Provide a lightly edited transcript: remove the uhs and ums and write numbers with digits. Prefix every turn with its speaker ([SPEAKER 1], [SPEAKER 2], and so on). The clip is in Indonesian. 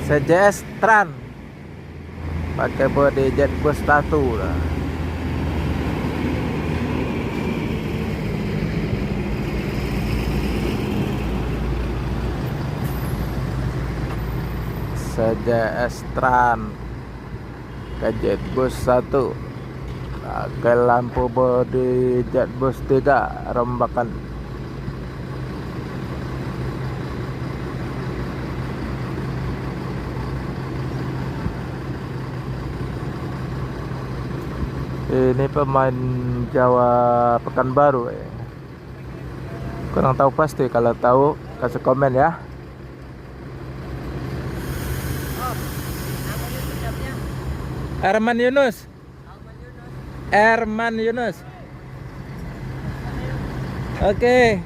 [SPEAKER 1] CJS Tran pakai body jet bus tatu lah. CJS Tran ke jet bus 1 pakai lampu body jet bus 3 rombakan. Ini pemain Jawa Pekanbaru ya. Kurang tahu pasti, kalau tahu kasih komen ya. Herman Yunus. Herman Yunus. Oke.